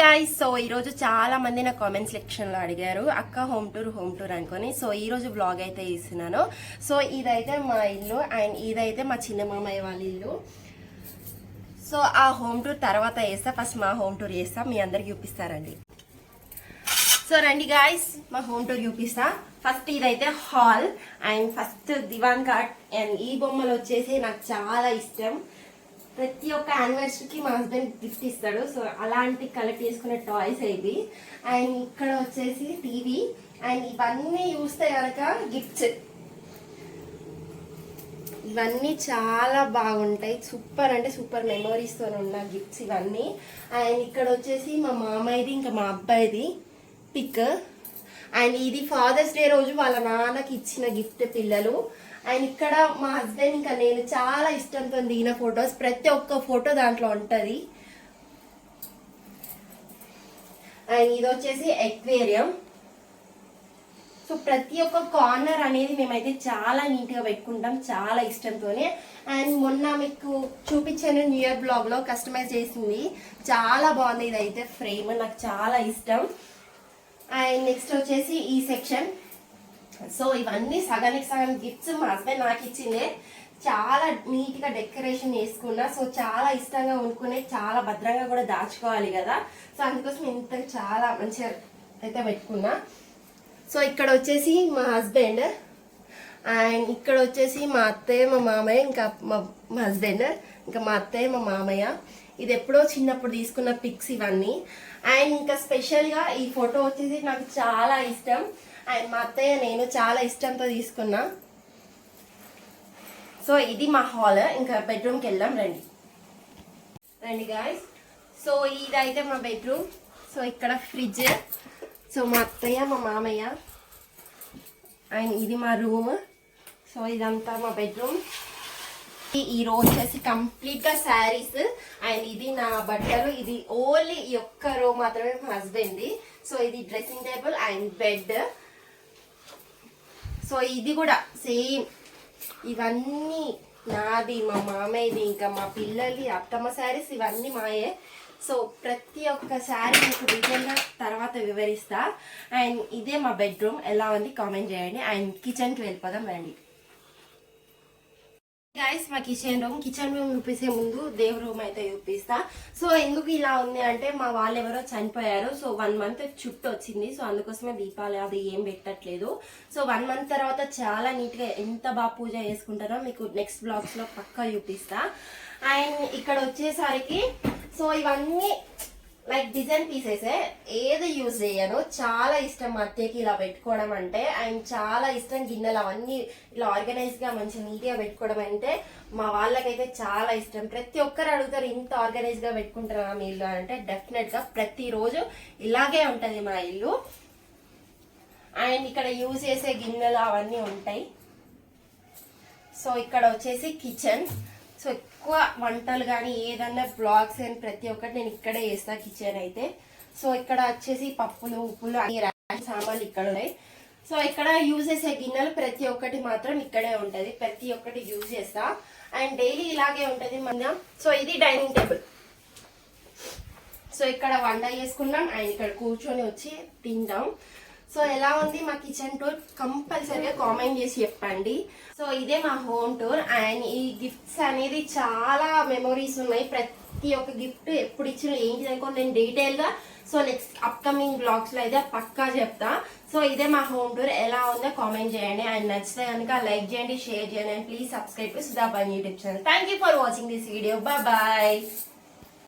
Guys, so ఈరోజు చాలా మంది నా కామెంట్ సెక్షన్లో అడిగారు అక్క హోమ్ టూర్ అనుకొని. సో ఈరోజు బ్లాగ్ అయితే ఇస్తున్నాను. సో ఇదైతే మా ఇల్లు అండ్ ఇదైతే మా చిన్న మామయ్య వాళ్ళ ఇల్లు. సో ఆ హోమ్ టూర్ తర్వాత వేస్తా, ఫస్ట్ మా హోమ్ టూర్ చేస్తా, మీ అందరికి చూపిస్తారండి. సో రండి గాయ్స్, మా హోమ్ టూర్ చూపిస్తా. ఫస్ట్ ఇదైతే హాల్ అండ్ ఫస్ట్ దివాన్ కాట్ అండ్ ఈ బొమ్మలు వచ్చేసి నాకు చాలా ఇష్టం. ప్రతి ఒక్క యానివర్సరీకి మా హస్బెండ్ గిఫ్ట్ ఇస్తాడు. సో అలాంటి కలెక్ట్ చేసుకునే టాయ్స్ ఇవి. అండ్ ఇక్కడ వచ్చేసి టీవీ అండ్ ఇవన్నీ చూస్తే కనుక గిఫ్ట్స్, ఇవన్నీ చాలా బాగుంటాయి. సూపర్ అంటే సూపర్ మెమోరీస్తో ఉన్న గిఫ్ట్స్ ఇవన్నీ. అండ్ ఇక్కడ వచ్చేసి మా మామయ్యది ఇంకా మా అబ్బాయిది పిక్. అండ్ ఇది ఫాదర్స్ డే రోజు వాళ్ళ నాన్నకి ఇచ్చిన గిఫ్ట్ పిల్లలు. అండ్ ఇక్కడ మా హస్బెండ్ ఇంకా నేను చాలా ఇష్టంతో దిగిన ఫొటోస్, ప్రతి ఒక్క ఫోటో దాంట్లో ఉంటుంది. అండ్ ఇది వచ్చేసి ఎక్వేరియం. సో ప్రతి ఒక్క కార్నర్ అనేది మేమైతే చాలా నీట్గా పెట్టుకుంటాం, చాలా ఇష్టంతోనే. అండ్ మొన్న మీకు చూపించాను న్యూ ఇయర్ బ్లాగ్లో కస్టమైజ్ చేసింది, చాలా బాగుంది. ఇదైతే ఫ్రేమ్ నాకు చాలా ఇష్టం. అండ్ నెక్స్ట్ వచ్చేసి ఈ సెక్షన్. సో ఇవన్నీ సగానికి సగం గిఫ్ట్స్ మా హస్బెండ్ నాకు ఇచ్చిందే. చాలా నీట్ గా డెకరేషన్ చేసుకున్నా. సో చాలా ఇష్టంగా కొనుక్కునే, చాలా భద్రంగా కూడా దాచుకోవాలి కదా. సో అందుకోసం ఇంత చాలా మంచిగా అయితే పెట్టుకున్నా. సో ఇక్కడ వచ్చేసి మా హస్బెండ్ అండ్ ఇక్కడ వచ్చేసి మా అత్తయ్య మా మామయ్య, ఇంకా మా హస్బెండ్, ఇంకా మా అత్తయ్య మా మామయ్య. ఇది ఎప్పుడో చిన్నప్పుడు తీసుకున్న పిక్స్ ఇవన్నీ. అండ్ ఇంకా స్పెషల్గా ఈ ఫోటో వచ్చేసి నాకు చాలా ఇష్టం. అండ్ మా అత్తయ్య నేను చాలా ఇష్టంతో తీసుకున్నా. సో ఇది మా హాల్. ఇంకా బెడ్రూమ్కి వెళ్దాం రండి. రండి గాయ్స్, సో ఇదైతే మా బెడ్రూమ్. సో ఇక్కడ ఫ్రిడ్జ్. సో మా అత్తయ్య మా మామయ్య అండ్ ఇది మా రూమ్. సో ఇదంతా మా బెడ్రూమ్. ఈ రోజు వచ్చేసి కంప్లీట్ గా శారీస్ అండ్ ఇది నా బట్టలు. ఇది ఓన్లీ ఈ ఒక్క రో మాత్రమే మా హస్బెండ్ది. సో ఇది dressing table and bed. So ఇది కూడా సేమ్, ఇవన్నీ నాది, మా మామయ్యది, ఇంకా మా పిల్లలది, అత్తమ్మ శారీస్ ఇవన్నీ మాయే. సో ప్రతి ఒక్క శారీ మీకు డీటెయిల్గా తర్వాత వివరిస్తా. అండ్ ఇదే మా బెడ్రూమ్. ఎలా ఉంది కామెంట్ చేయండి. అండ్ కిచెన్కి వెళ్ళిపోదాం రండి గైస్. మా కిచెన్ రూమ్ చూపిస్తే ముందు దేవుడి రూమ్ అయితే చూపిస్తా. సో ఎందుకు ఇలా ఉంది అంటే మా వాళ్ళు ఎవరో చనిపోయారు. సో 1 month చుట్టూ వచ్చింది. సో అందుకోసమే దీపాలు అది ఏం పెట్టట్లేదు. సో 1 month తర్వాత చాలా నీట్ గా ఎంత బాగా పూజ చేసుకుంటారో మీకు నెక్స్ట్ బ్లాగ్స్ లో పక్కా చూపిస్తా. అండ్ ఇక్కడ వచ్చేసరికి సో ఇవన్నీ లైక్ డిజైన్ పీసెస్, ఏది యూజ్ చేయను. చాలా ఇష్టం మా అత్తయ్యకి ఇలా పెట్టుకోవడం అంటే. అండ్ చాలా ఇష్టం గిన్నెలు అవన్నీ ఇలా ఆర్గనైజ్ గా మంచి నీట్ గా పెట్టుకోవడం అంటే మా వాళ్ళకైతే చాలా ఇష్టం. ప్రతి ఒక్కరు అడుగుతారు ఇంత ఆర్గనైజ్ గా పెట్టుకుంటారా మీ ఇల్లు అంటే. డెఫినెట్ గా ప్రతిరోజు ఇలాగే ఉంటది మా ఇల్లు. అండ్ ఇక్కడ యూజ్ చేసే గిన్నెలు అవన్నీ ఉంటాయి. సో ఇక్కడ వచ్చేసి కిచెన్. సో ఎక్కువ వంటలు కానీ ఏదన్నా బ్లాగ్స్ అని ప్రతి ఒక్కటి నేను ఇక్కడే చేస్తా కిచెన్ అయితే. సో ఇక్కడ వచ్చేసి పప్పులు ఉప్పులు అన్ని సామాన్లు ఇక్కడ ఉన్నాయి. సో ఇక్కడ యూజ్ చేసే గిన్నెలు ప్రతి ఒక్కటి మాత్రం ఇక్కడే ఉంటది. ప్రతి ఒక్కటి యూజ్ చేస్తా అండ్ డైలీ ఇలాగే ఉంటది మన. సో ఇది డైనింగ్ టేబుల్. సో ఇక్కడ వంట చేసుకున్నాం అండ్ ఇక్కడ కూర్చొని వచ్చి తింటాం. సో ఎలా ఉంది మా కిచెన్ టూర్ కంపల్సరీగా కామెంట్ చేసి చెప్పండి. సో ఇదే మా హోమ్ టూర్. అండ్ ఈ గిఫ్ట్స్ అనేది చాలా మెమొరీస్ ఉన్నాయి. ప్రతి ఒక్క గిఫ్ట్ ఎప్పుడు ఇచ్చిన ఏంటి అనుకోండి నేను డీటెయిల్ గా సో నెక్స్ట్ అప్కమింగ్ బ్లాగ్స్ లో అయితే పక్కా చెప్తా. సో ఇదే మా హోమ్ టూర్. ఎలా ఉందో కామెంట్ చేయండి. అండ్ నచ్చితే కనుక లైక్ చేయండి, షేర్ చేయండి and please subscribe to Sudha YouTube channel. Thank you for watching this video. Bye.